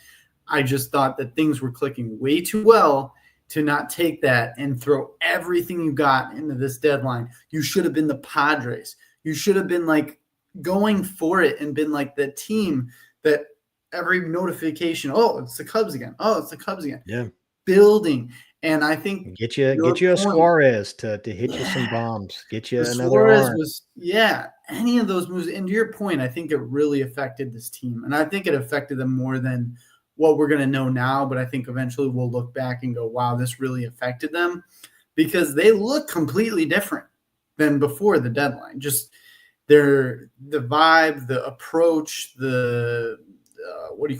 I just thought that things were clicking way too well to not take that and throw everything you got into this deadline. You should have been the Padres. You should have been like going for it and been like the team that every notification, oh, it's the Cubs again. Oh, it's the Cubs again. Yeah. Building. And I think get you a Suarez to hit you some bombs. Get you another Suarez arm. Any of those moves. And to your point, I think it really affected this team. And I think it affected them more than what we're going to know now. But I think eventually we'll look back and go, wow, this really affected them, because they look completely different than before the deadline. Just the vibe, the approach, the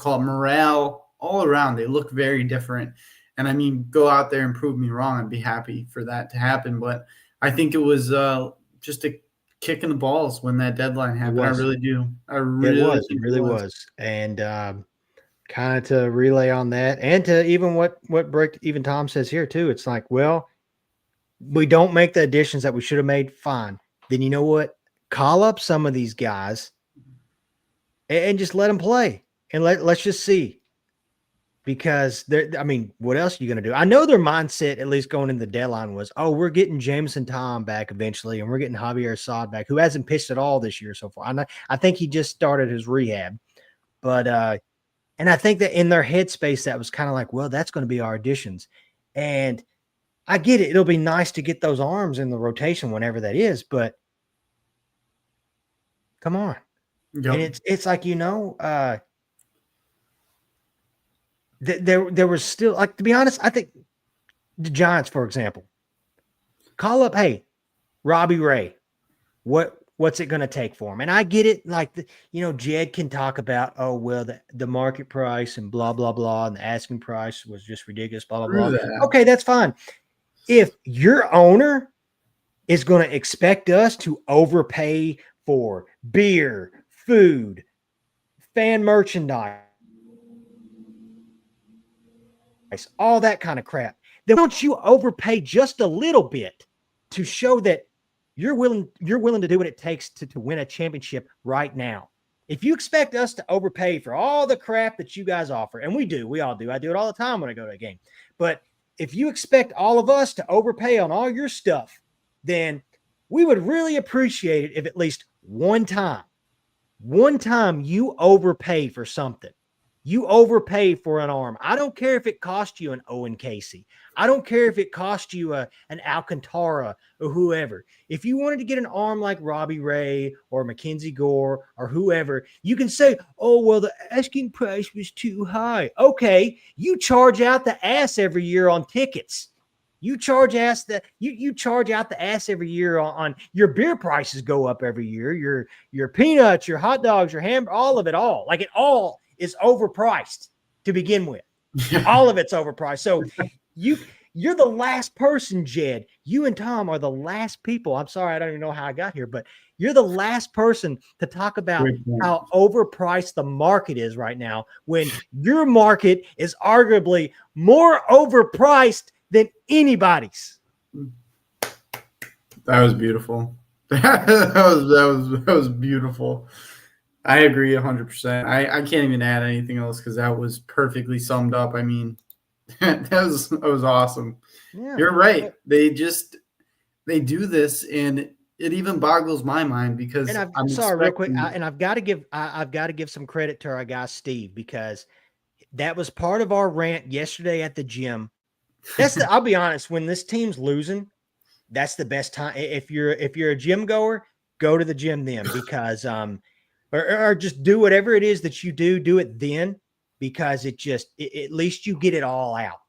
morale, all around. They look very different. And I mean, go out there and prove me wrong. I'd be happy for that to happen. But I think it was just a kick in the balls when that deadline happened. I really do. It really was. And kind of to relay on that, and to even what even Tom says here too. It's like, well, we don't make the additions that we should have made. Fine. Then you know what? Call up some of these guys and just let them play. And let's just see. Because what else are you going to do? I know their mindset, at least going into the deadline, was, oh, we're getting Jameson Tom back eventually, and we're getting Javier Assad back, who hasn't pitched at all this year so far. I think he just started his rehab. But and I think that in their headspace, that was kind of like, well, that's going to be our additions. And I get it. It'll be nice to get those arms in the rotation whenever that is, but come on. Yep. And it's like, there was still, like, to be honest, I think the Giants, for example, call up, hey, Robbie Ray, what's it going to take for him? And I get it. Like, Jed can talk about, oh, well, the market price and blah, blah, blah. And the asking price was just ridiculous, blah, blah, blah. Okay, that's fine. If your owner is going to expect us to overpay for beer, food, fan merchandise, all that kind of crap, then why don't you overpay just a little bit to show that you're willing to do what it takes to win a championship right now? If you expect us to overpay for all the crap that you guys offer, and we all do. I do it all the time when I go to a game. But if you expect all of us to overpay on all your stuff, then we would really appreciate it if at least one time you overpay for something. You overpay for an arm. I don't care if it cost you an Owen Casey. I don't care if it cost you an Alcantara or whoever. If you wanted to get an arm like Robbie Ray or Mackenzie Gore or whoever, you can say, oh, well, the asking price was too high. Okay, you charge out the ass every year on tickets. You charge out the ass every year on your beer prices go up every year. Your peanuts, your hot dogs, your hamburger, all of it all. Like, it all is overpriced to begin with. All of it's overpriced. So you're the last person, Jed. You and Tom are the last people. I'm sorry, I don't even know how I got here, but you're the last person to talk about how overpriced the market is right now, when your market is arguably more overpriced than anybody's. That was beautiful. that was beautiful. I agree 100%. I can't even add anything else because that was perfectly summed up. I mean, that was awesome. Yeah, you're right. They do this, and it even boggles my mind because I'm sorry, real quick, I've got to give some credit to our guy Steve, because that was part of our rant yesterday at the gym. I'll be honest, when this team's losing, that's the best time. If you're a gym goer, go to the gym then, because or just do whatever it is that you do it then, because at least you get it all out.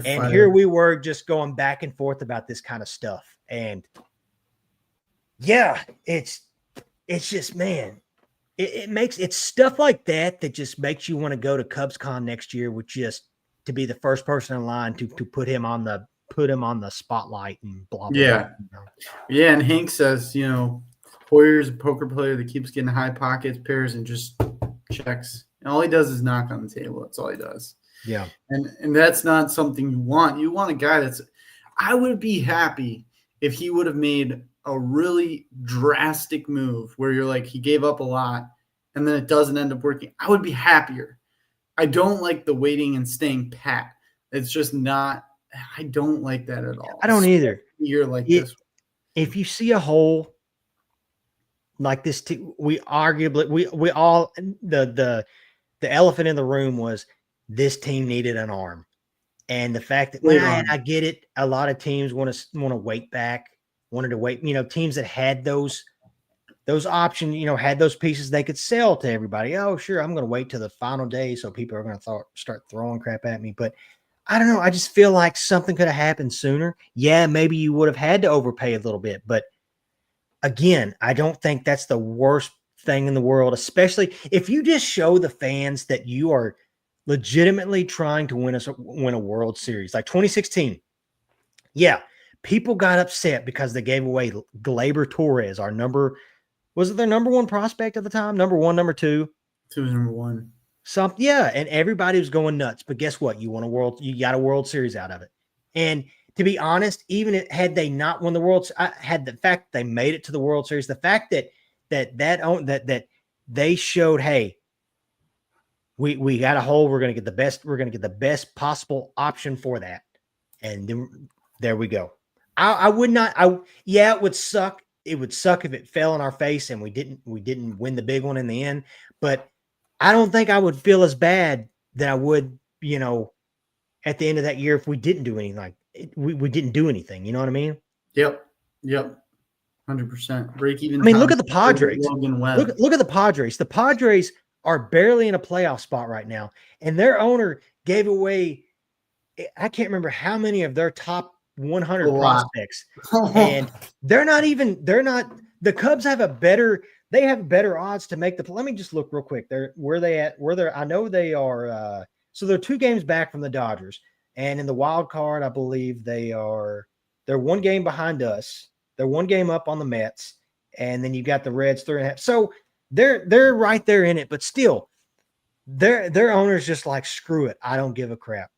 And here we were just going back and forth about this kind of stuff. And yeah, it's just, man, it's stuff like that just makes you want to go to CubsCon next year, with just to be the first person in line to put him on the spotlight and blah, blah. Yeah. Blah. Yeah. And Hank says, Hoyer's a poker player that keeps getting high pockets pairs and just checks. And all he does is knock on the table. That's all he does. Yeah. And that's not something you want. You want a guy I would be happy if he would have made a really drastic move where you're like, he gave up a lot and then it doesn't end up working. I would be happier. I don't like the waiting and staying pat. It's just not, I don't like that at all. I don't either. You're like It, this. if you see a hole like this, we arguably, we all, the elephant in the room was this team needed an arm. And the fact that when I get it, a lot of teams wanted to wait, teams that had those options, had those pieces they could sell to everybody. Oh, sure, I'm going to wait till the final day so people are going to start throwing crap at me. But I don't know. I just feel like something could have happened sooner. Yeah, maybe you would have had to overpay a little bit. But again, I don't think that's the worst thing in the world, especially if you just show the fans that you are legitimately trying to win a World Series. Like 2016. Yeah, people got upset because they gave away Gleyber Torres, was it their number one prospect at the time? Number one, number two? It was number one. Yeah, and everybody was going nuts. But guess what? You got a World Series out of it. And to be honest, even had they not won the World, had the fact they made it to the World Series, the fact that they showed, hey, we got a hole. We're going to get the best possible option for that. And then there we go. I would not. It would suck. It would suck if it fell in our face and we didn't win the big one in the end. But I don't think I would feel as bad that I would, at the end of that year if we didn't do anything. We didn't do anything. You know what I mean? Yep. 100%. Break even. I mean, look at the Padres. Look at the Padres. The Padres are barely in a playoff spot right now, and their owner gave away, I can't remember how many of their top 100 prospects, and the Cubs have better odds to make let me just look real quick. I know they are, so they're 2 games back from the Dodgers, and in the wild card, I believe they're 1 game behind us. They're 1 game up on the Mets, and then you got the Reds 3.5. So they're right there in it, but still, their owner's just like, screw it. I don't give a crap.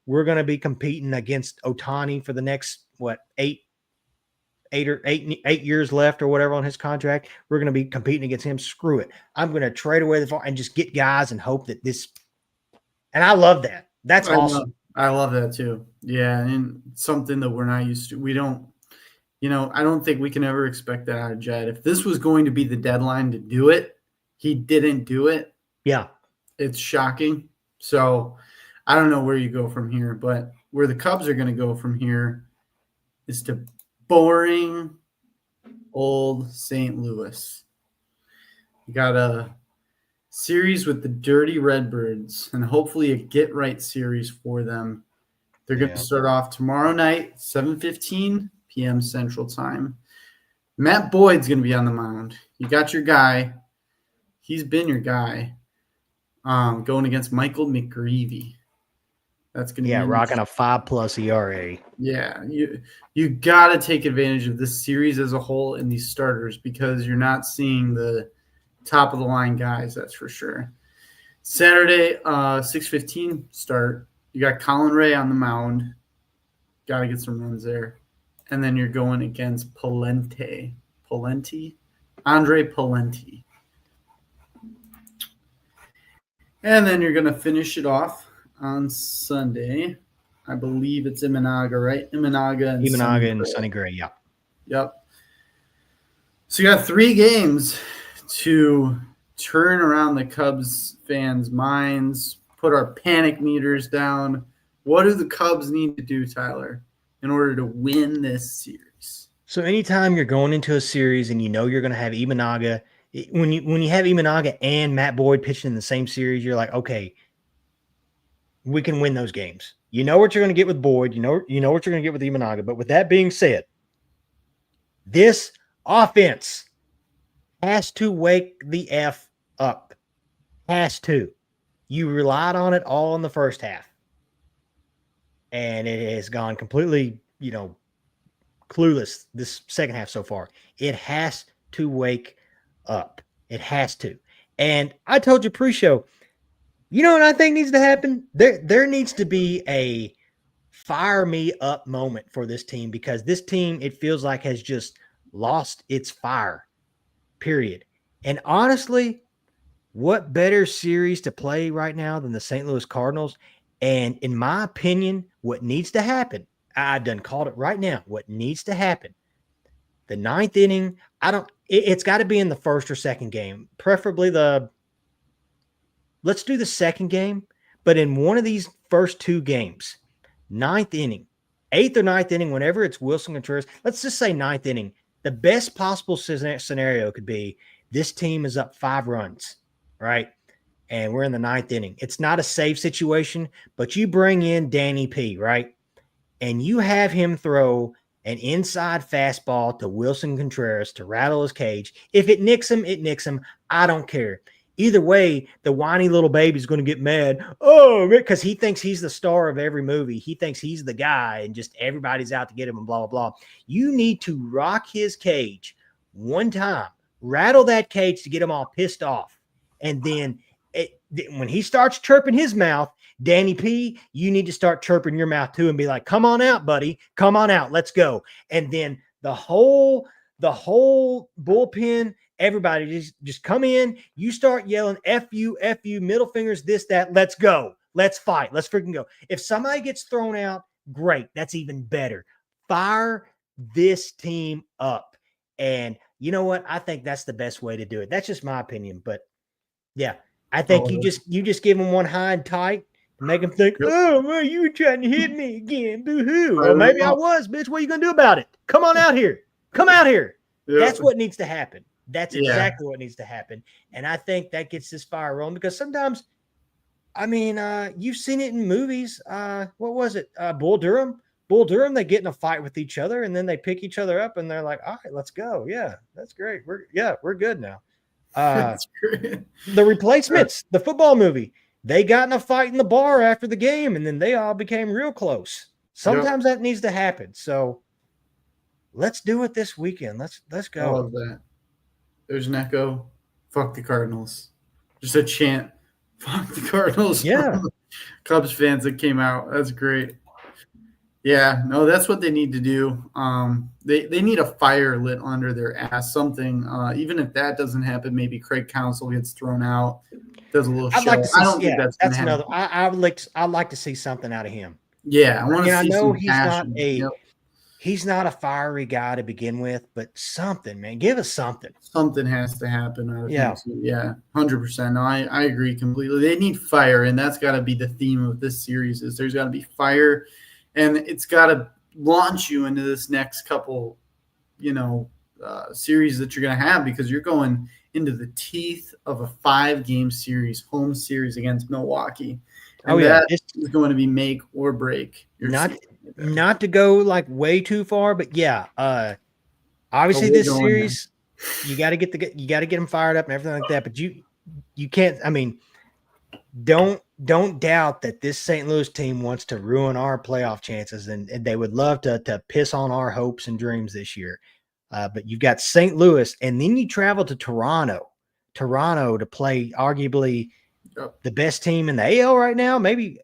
We're going to be competing against Ohtani for the next, 8 years left or whatever on his contract. We're going to be competing against him. Screw it. I'm going to trade away the farm and just get guys and hope that this. And I love that. That's awesome. I love that too. Yeah. And something that we're not used to. We don't, I don't think we can ever expect that out of Jed. If this was going to be the deadline to do it, he didn't do it. Yeah. It's shocking. So I don't know where you go from here, but where the Cubs are going to go from here is to boring old St. Louis. You got a series with the Dirty Redbirds and hopefully a get-right series for them. They're going to start off tomorrow night, 7:15 p.m. Central Time. Matt Boyd's going to be on the mound. You got your guy. He's been your guy. Going against Michael McGreevy. That's going to be rocking a 5+ ERA. Yeah, you got to take advantage of this series as a whole and these starters because you're not seeing the top of the line guys. That's for sure. Saturday, 6:15 start. You got Colin Ray on the mound. Got to get some runs there, and then you're going against Andre Palenti. And then you're going to finish it off on Sunday. I believe it's Imanaga, right? Imanaga and Sonny Gray, yeah. Yep. So you got 3 games to turn around the Cubs fans' minds, put our panic meters down. What do the Cubs need to do, Tyler, in order to win this series? So anytime you're going into a series and you're going to have Imanaga, when you have Imanaga and Matt Boyd pitching in the same series, you're like, okay, we can win those games. You know what you're going to get with Boyd. You know what you're going to get with Imanaga. But with that being said, this offense has to wake the F up. Has to. You relied on it all in the first half. And it has gone completely, clueless this second half so far. It has to wake up. It has to. And I told you pre-show, you know what I think needs to happen? There needs to be a fire me up moment for this team, because this team, it feels like, has just lost its fire, period. And honestly, what better series to play right now than the St. Louis Cardinals? And in my opinion, what needs to happen, I've done called it right now, what needs to happen, the ninth inning, it's got to be in the first or second game, preferably let's do the second game, but in one of these first two games, ninth inning, eighth or ninth inning, whenever it's Wilson Contreras, let's just say ninth inning, the best possible scenario could be this team is up 5 runs, right? And we're in the ninth inning. It's not a save situation, but you bring in Danny P, right? And you have him throw an inside fastball to Wilson Contreras to rattle his cage. If it nicks him, it nicks him. I don't care. Either way, the whiny little baby's going to get mad. Oh, because he thinks he's the star of every movie. He thinks he's the guy and just everybody's out to get him and blah, blah, blah. You need to rock his cage one time, rattle that cage to get him all pissed off. And then when he starts chirping his mouth, Danny P, you need to start chirping your mouth too and be like, come on out, buddy. Come on out. Let's go. And then the whole bullpen, everybody just come in. You start yelling, F you, middle fingers, this, that. Let's go. Let's fight. Let's freaking go. If somebody gets thrown out, great. That's even better. Fire this team up. And you know what? I think that's the best way to do it. That's just my opinion. But yeah, I think you just give them one high and tight. Make them think, oh, well, you were trying to hit me again. Boo-hoo. Well, maybe I was, bitch. What are you going to do about it? Come on out here. Come out here. Yeah. That's what needs to happen. That's exactly what needs to happen. And I think that gets this fire rolling, because sometimes, I mean, you've seen it in movies. What was it? Bull Durham. Bull Durham, they get in a fight with each other, and then they pick each other up, and they're like, all right, let's go. Yeah, that's great. We're good now. The Replacements, the football movie. They got in a fight in the bar after the game, and then they all became real close. Sometimes that needs to happen. So let's do it this weekend. Let's go. I love that. There's an echo. Fuck the Cardinals. Just a chant. Fuck the Cardinals. Yeah. Cubs fans that came out. That's great. Yeah, no, that's what they need to do. They need a fire lit under their ass, something. Even if that doesn't happen, maybe Craig Counsell gets thrown out, does a little show. Like to see, I don't think that's another. I'd like to see something out of him. Yeah, I want to see. I know he's not a fiery guy to begin with, but something, man, give us something. Something has to happen out of him. Yeah, 100%. No, I agree completely. They need fire, and that's got to be the theme of this series. Is there's got to be fire. And it's got to launch you into this next couple, series that you're going to have, because you're going into the teeth of a 5-game series, home series against Milwaukee. And that is going to be make or break. Not to go like way too far, but yeah. Obviously, this series, you got to get them fired up and everything like that. But you can't. I mean, don't doubt that this St. Louis team wants to ruin our playoff chances, and they would love to piss on our hopes and dreams this year. But you've got St. Louis, and then you travel to Toronto to play arguably the best team in the AL right now, maybe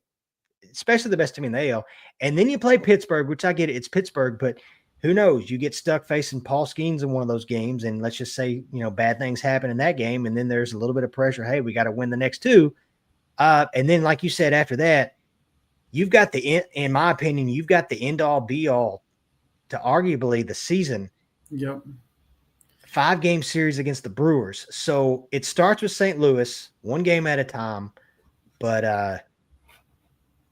especially the best team in the AL. And then you play Pittsburgh, which I get it, it's Pittsburgh, but who knows? You get stuck facing Paul Skeens in one of those games, and let's just say, bad things happen in that game, and then there's a little bit of pressure. Hey, we got to win the next 2. And then, like you said, after that, you've got in my opinion, you've got the end-all, be-all to arguably the season. Yep. 5-game series against the Brewers. So it starts with St. Louis, 1 game at a time. But,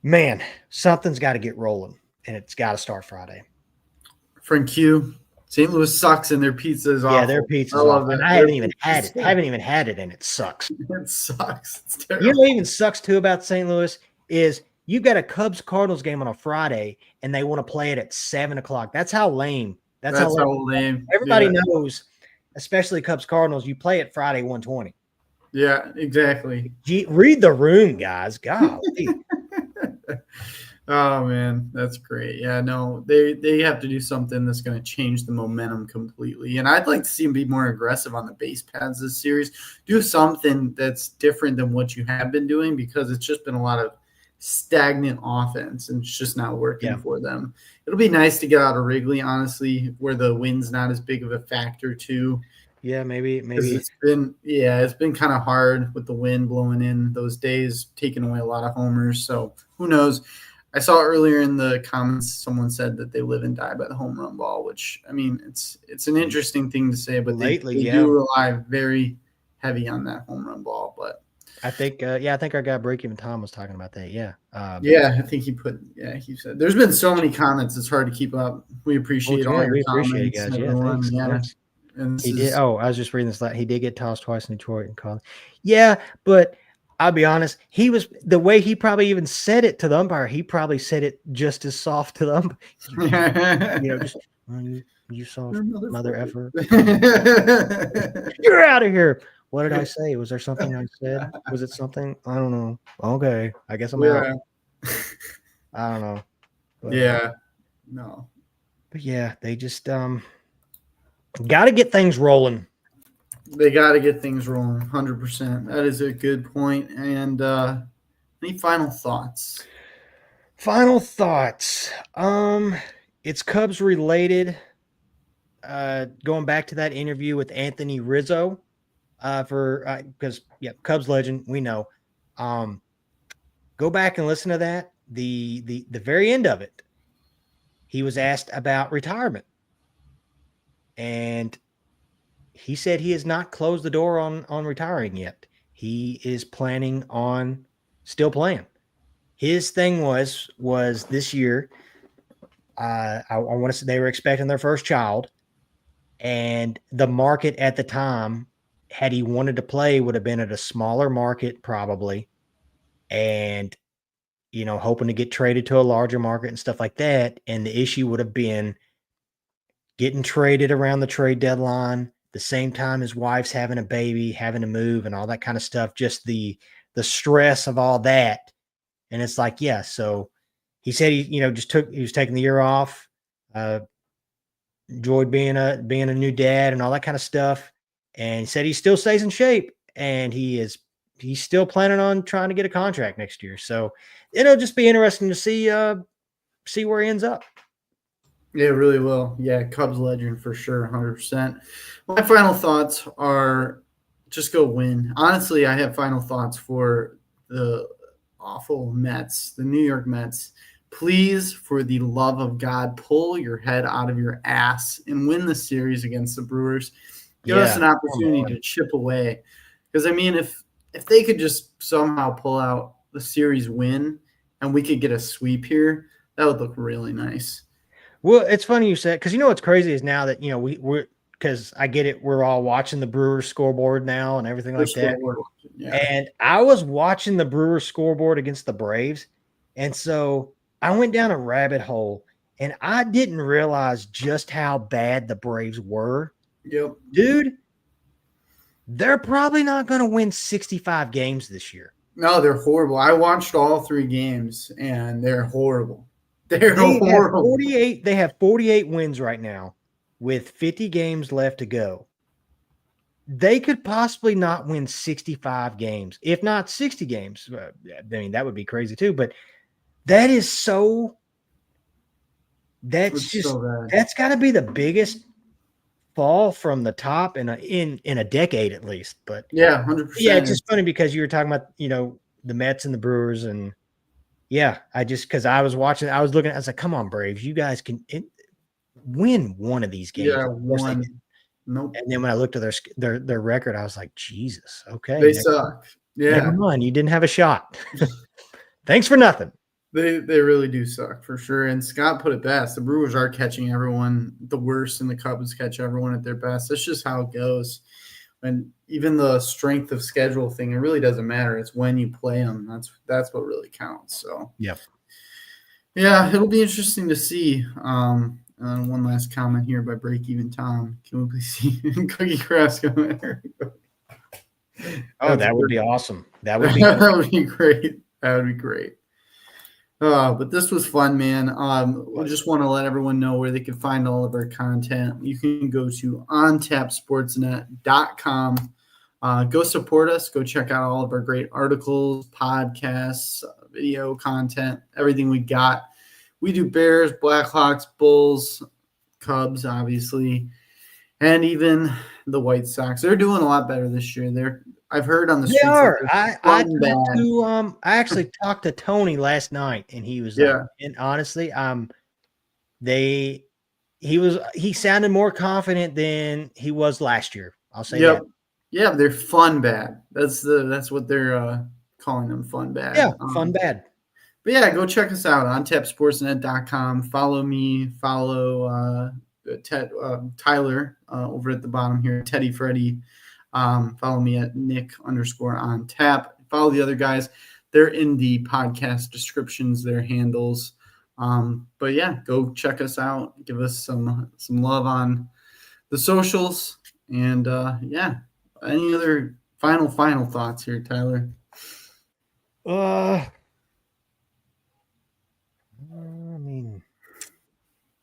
man, something's got to get rolling, and it's got to start Friday. Frank Q, St. Louis sucks, and their pizza is awful. Yeah, their pizza is awful. And I haven't even had it. I haven't even had it, and it sucks. It sucks. It's terrible. You know what even sucks, too, about St. Louis is you've got a Cubs-Cardinals game on a Friday, and they want to play it at 7 o'clock. That's how lame. That's how lame. Everybody knows, especially Cubs-Cardinals, you play it Friday 1:20. Yeah, exactly. Read the room, guys. Golly. Oh, man, that's great. Yeah, no, they have to do something that's going to change the momentum completely. And I'd like to see them be more aggressive on the base paths this series. Do something that's different than what you have been doing, because it's just been a lot of stagnant offense, and it's just not working Yeah. for them. It'll be nice to get out of Wrigley, honestly, where the wind's not as big of a factor too. Yeah, Because maybe. it's been kind of hard with the wind blowing in those days, taking away a lot of homers. So who knows? I saw earlier in the comments someone said that they live and die by the home run ball, which I mean it's an interesting thing to say, but Lately, they yeah. do rely very heavy on that home run ball. But I think our guy Break Even Tom was talking about that. Yeah. yeah, I think he said there's been so many comments, it's hard to keep up. We Well, appreciate all yeah, your we appreciate it, comments, guys. Yeah, everyone. thanks. Yeah. Thanks. And this He did. is Oh, I was just reading this. He did get tossed twice in Detroit and college. Yeah, but I'll be honest. He was the way he probably even said it to the umpire. He probably said it just as soft to the umpire. Just you soft mother effer. You're out of here. What did I say? Was there something I said? Was it something? I don't know. Okay, I guess I'm out. I don't know. But, yeah. No. But yeah, they just got to get things rolling. They got to get things rolling. 100%. That is a good point. And any final thoughts? Final thoughts. It's Cubs related. Going back to that interview with Anthony Rizzo, because Cubs legend, we know. Go back and listen to that. The very end of it, he was asked about retirement, and he said he has not closed the door on retiring yet. He is planning on still playing. His thing was this year. I want to say they were expecting their first child, and the market at the time, had he wanted to play, would have been at a smaller market probably, and hoping to get traded to a larger market and stuff like that. And the issue would have been getting traded around the trade deadline, the same time his wife's having a baby, having to move, and all that kind of stuff. Just the stress of all that. And it's like, yeah. So he said he was taking the year off, enjoyed being a new dad and all that kind of stuff. And he said he still stays in shape, and he's still planning on trying to get a contract next year. So it'll just be interesting to see where he ends up. Yeah, it really will. Yeah, Cubs legend for sure, 100%. My final thoughts are just go win. Honestly, I have final thoughts for the awful Mets, the New York Mets. Please, for the love of God, pull your head out of your ass and win the series against the Brewers. Give us an opportunity to chip away. Because, I mean, if they could just somehow pull out the series win and we could get a sweep here, that would look really nice. Well, it's funny you said, because what's crazy is now that we're because I get it, we're all watching the Brewers scoreboard now and everything like that. Yeah. And I was watching the Brewers scoreboard against the Braves, and so I went down a rabbit hole, and I didn't realize just how bad the Braves were. Yep, dude, they're probably not going to win 65 games this year. No, they're horrible. I watched all 3 games, and they're horrible. They're horrible. They have 48 wins right now with 50 games left to go. They could possibly not win 65 games, if not 60 games. I mean, that would be crazy too, but that is that's got to be the biggest fall from the top in a decade at least. But yeah, 100%. Yeah, it's just funny because you were talking about, the Mets and the Brewers, and yeah, because I was watching, I was looking, I was like, come on, Braves, you guys can win one of these games. Yeah, one. Nope. And then when I looked at their record, I was like, Jesus, okay. They suck. Yeah. Never mind, you didn't have a shot. Thanks for nothing. They really do suck for sure. And Scott put it best. The Brewers are catching everyone the worst, and the Cubs catch everyone at their best. That's just how it goes. And even the strength of schedule thing, it really doesn't matter. It's when you play them. That's what really counts. So yeah, it'll be interesting to see. One last comment here by Break Even Tom. Can we please see Cookie Craft come there? That would be awesome. That would be great. That would be great. But this was fun, man. We just want to let everyone know where they can find all of our content. You can go to ontapsportsnet.com. Go support us. Go check out all of our great articles, podcasts, video content, everything we got. We do Bears, Blackhawks, Bulls, Cubs, obviously, and even the White Sox. They're doing a lot better this year. I've heard on the They streets that are. they're I fun talked bad. to I actually talked to Tony last night, and he was like, Yeah. and honestly, he sounded more confident than he was last year. I'll say that. Yep. Yeah, they're fun bad. That's what they're calling them, fun bad. Yeah, fun bad. But yeah, go check us out on OnTapSportsNet.com. Follow me, follow Tyler over at the bottom here, Teddy Freddy. Follow me at Nick_OnTap. Follow the other guys. They're in the podcast descriptions, their handles. But yeah, go check us out. Give us some love on the socials. And yeah, any other final thoughts here, Tyler? I mean,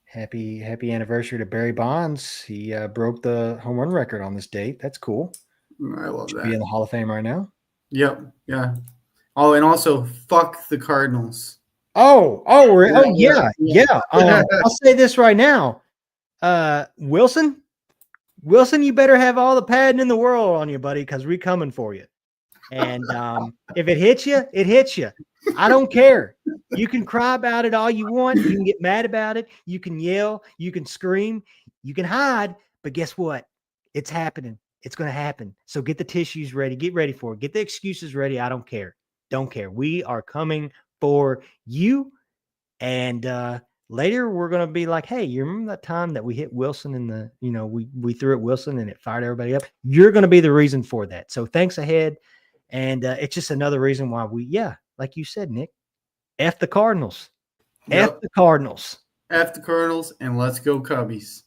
happy anniversary to Barry Bonds. He broke the home run record on this date. That's cool. I love Should that. be in the Hall of Fame right now. Yep. Yeah. Oh, and also fuck the Cardinals. Yeah. I'll say this right now. Wilson, you better have all the padding in the world on you, buddy, because we're coming for you. And if it hits you, it hits you. I don't care. You can cry about it all you want. You can get mad about it. You can yell. You can scream. You can hide. But guess what? It's happening. It's going to happen. So get the tissues ready. Get ready for it. Get the excuses ready. I don't care. Don't care. We are coming for you. And later we're going to be like, hey, you remember that time that we hit Wilson in the, we threw at Wilson and it fired everybody up? You're going to be the reason for that. So thanks ahead. And it's just another reason why like you said, Nick, F the Cardinals. Yep. F the Cardinals. F the Cardinals, and let's go Cubbies.